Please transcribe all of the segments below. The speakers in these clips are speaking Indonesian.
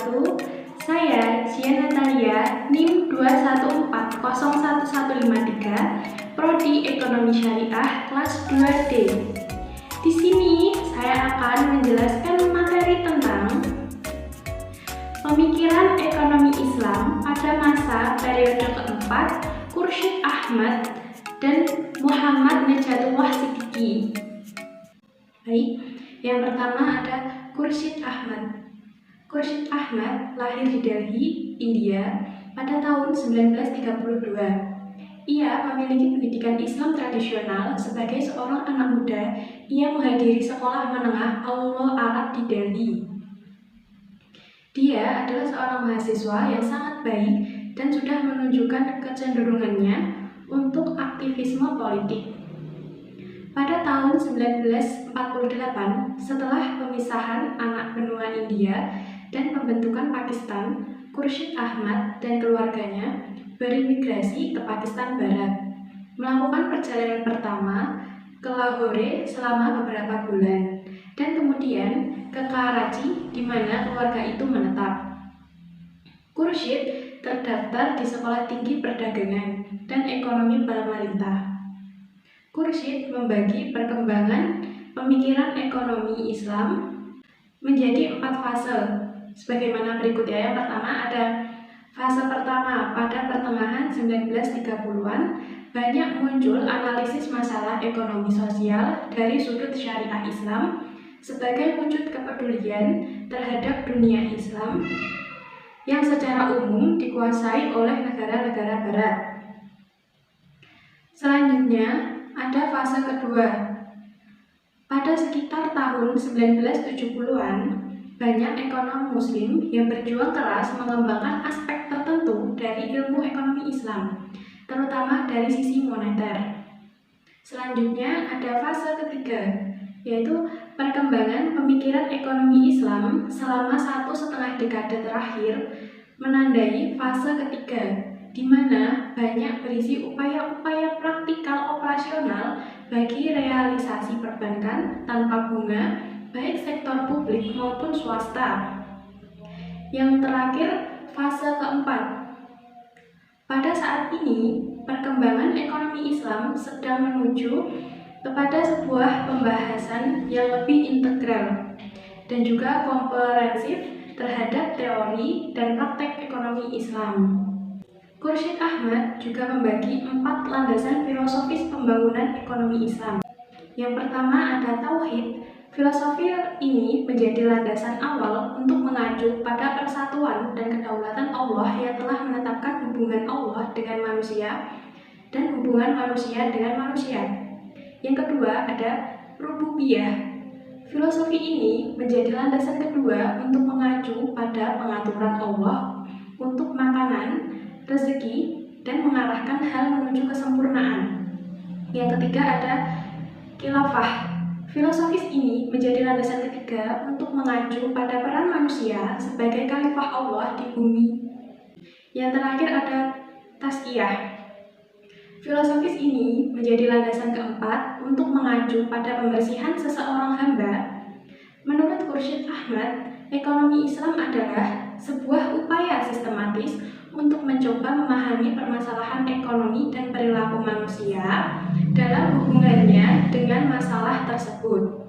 wabarakatuh. Saya Cia Natalia, NIM 214011153, Prodi Ekonomi Syariah kelas 2D. Di sini saya akan menjelaskan materi tentang pemikiran ekonomi Islam pada masa periode keempat Khursyid Ahmad dan Muhammad Najatullah Siddiqi. Baik, yang pertama ada Khursyid Ahmad. Khursyid Ahmad lahir di Delhi, India pada tahun 1932. Ia memiliki pendidikan Islam tradisional. Sebagai seorang anak muda, ia menghadiri sekolah menengah Aulul Arab di Delhi. Dia adalah seorang mahasiswa yang sangat baik dan sudah menunjukkan kecenderungannya untuk aktivisme politik. Pada tahun 1948, setelah pemisahan anak benua India dan pembentukan Pakistan, Khursyid Ahmad dan keluarganya berimigrasi ke Pakistan Barat, melakukan perjalanan pertama ke Lahore selama beberapa bulan, dan kemudian ke Karachi di mana keluarga itu menetap. Khursyid terdaftar di Sekolah Tinggi Perdagangan dan Ekonomi pemerintah. Khursyid membagi perkembangan pemikiran ekonomi Islam menjadi 4 fase, sebagaimana berikut ya. Yang pertama ada fase pertama. Pada pertengahan 1930-an, banyak muncul analisis masalah ekonomi sosial dari sudut syariah Islam sebagai wujud kepedulian terhadap dunia Islam yang secara umum dikuasai oleh negara-negara Barat. Selanjutnya, ada fase kedua. Pada sekitar tahun 1970-an, banyak ekonom muslim yang berjuang keras mengembangkan aspek tertentu dari ilmu ekonomi Islam, terutama dari sisi moneter. Selanjutnya ada fase ketiga, yaitu perkembangan pemikiran ekonomi Islam selama 1,5 dekade terakhir menandai fase ketiga, di mana banyak berisi upaya-upaya praktikal operasional bagi realisasi perbankan tanpa bunga, baik sektor publik maupun swasta. Yang terakhir, fase keempat. Pada saat ini, perkembangan ekonomi Islam sedang menuju kepada sebuah pembahasan yang lebih integral dan juga komprehensif terhadap teori dan praktek ekonomi Islam. Khursyid Ahmad juga membagi 4 landasan filosofis pembangunan ekonomi Islam. Yang pertama ada tauhid. Filosofi ini menjadi landasan awal untuk mengacu pada persatuan dan kedaulatan Allah yang telah menetapkan hubungan Allah dengan manusia dan hubungan manusia dengan manusia. Yang kedua ada rububiyah. Filosofi ini menjadi landasan kedua untuk mengacu pada pengaturan Allah untuk makanan, rezeki, dan mengarahkan hal menuju kesempurnaan. Yang ketiga ada khilafah. Filosofis ini menjadi landasan ketiga untuk mengacu pada peran manusia sebagai khalifah Allah di bumi. Yang terakhir ada tazkiyah. Filosofis ini menjadi landasan keempat untuk mengacu pada pembersihan seseorang hamba. Menurut Khursyid Ahmad, ekonomi Islam adalah sebuah upaya sistematis untuk mencoba memahami permasalahan ekonomi dan perilaku manusia dalam hubungannya dengan masalah tersebut.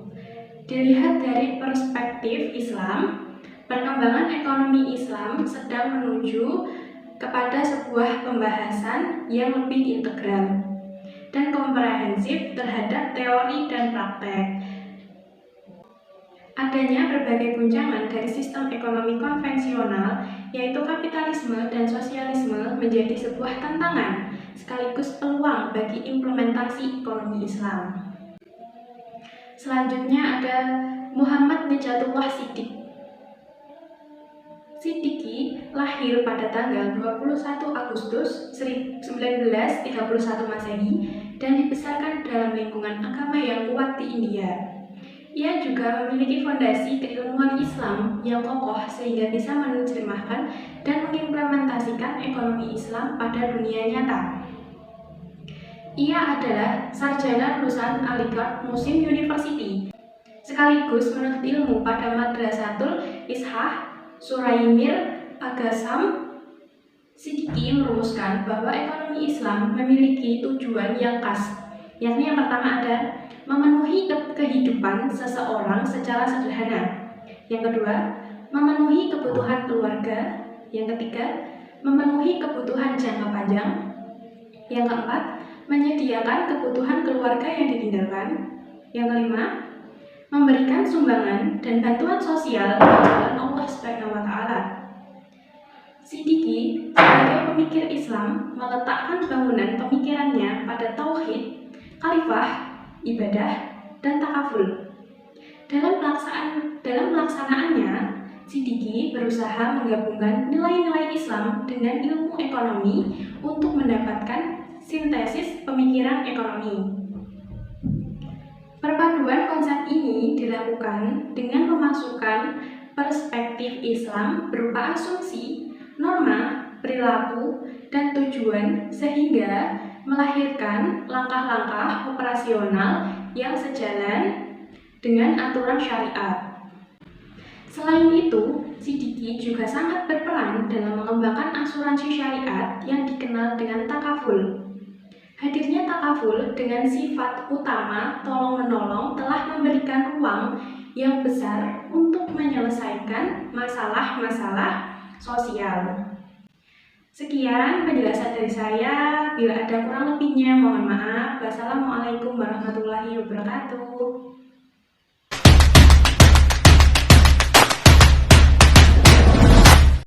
Dilihat dari perspektif Islam, perkembangan ekonomi Islam sedang menuju kepada sebuah pembahasan yang lebih integral dan komprehensif terhadap teori dan praktek. Adanya berbagai guncangan dari sistem ekonomi konvensional, yaitu kapitalisme dan sosialisme, menjadi sebuah tantangan sekaligus peluang bagi implementasi ekonomi Islam. Selanjutnya ada Muhammad Najatullah Siddiqi lahir pada tanggal 21 Agustus 1931 Masehi dan dibesarkan dalam lingkungan agama yang kuat di India. Ia juga memiliki fondasi keilmuan Islam yang kokoh sehingga bisa menerjemahkan dan mengimplementasikan ekonomi Islam pada dunia nyata. Ia adalah sarjana lulusan Aligarh Muslim University, sekaligus menuntut ilmu pada Madrasatul Ishaq Suraimir Agasam Siddiqui merumuskan bahwa ekonomi Islam memiliki tujuan yang khas, yakni yang pertama ada memenuhi kehidupan seseorang secara sederhana. Yang kedua, memenuhi kebutuhan keluarga. Yang ketiga, memenuhi kebutuhan jangka panjang. Yang keempat, menyediakan kebutuhan keluarga yang ditinggalkan. Yang kelima, memberikan sumbangan dan bantuan sosial di jalan Allah SWT. Siddiqui sebagai pemikir Islam meletakkan bangunan pemikirannya pada tauhid, khalifah, ibadah, dan takaful. Dalam pelaksanaannya, Siddiqui berusaha menggabungkan nilai-nilai Islam dengan ilmu ekonomi untuk mendapatkan sintesis pemikiran ekonomi. Perpaduan konsep ini dilakukan dengan memasukkan perspektif Islam berupa asumsi, norma, perilaku, dan tujuan sehingga melahirkan langkah-langkah operasional yang sejalan dengan aturan syariat. Selain itu, Siddiqui juga sangat berperan dalam mengembangkan asuransi syariat yang dikenal dengan takaful. Hadirnya takaful dengan sifat utama tolong-menolong telah memberikan ruang yang besar untuk menyelesaikan masalah-masalah sosial. Sekian penjelasan dari saya. Bila ada kurang lebihnya, mohon maaf. Wassalamualaikum warahmatullahi wabarakatuh.